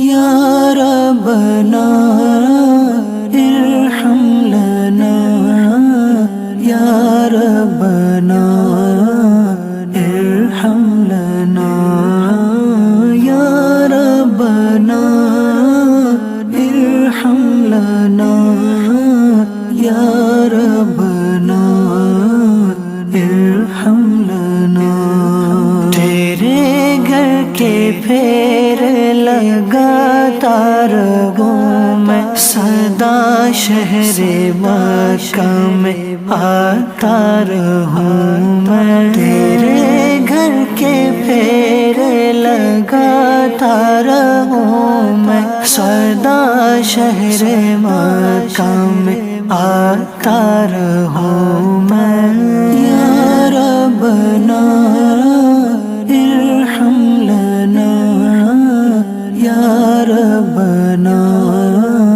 یا ربنا ارحم لنا یا ربنا ارحم لنا یا ربنا ارحم لنا یا ربنا ارحم لنا تیرے گھر کے پھیر لگاتا رہوں میں سدا شہر مکہ میں آتا رہوں میں تیرے گھر کے پھیر لگاتا رہوں میں سدا شہر مکہ میں آتا رہوں میں یا ربنا ارحم لنا یا ربنا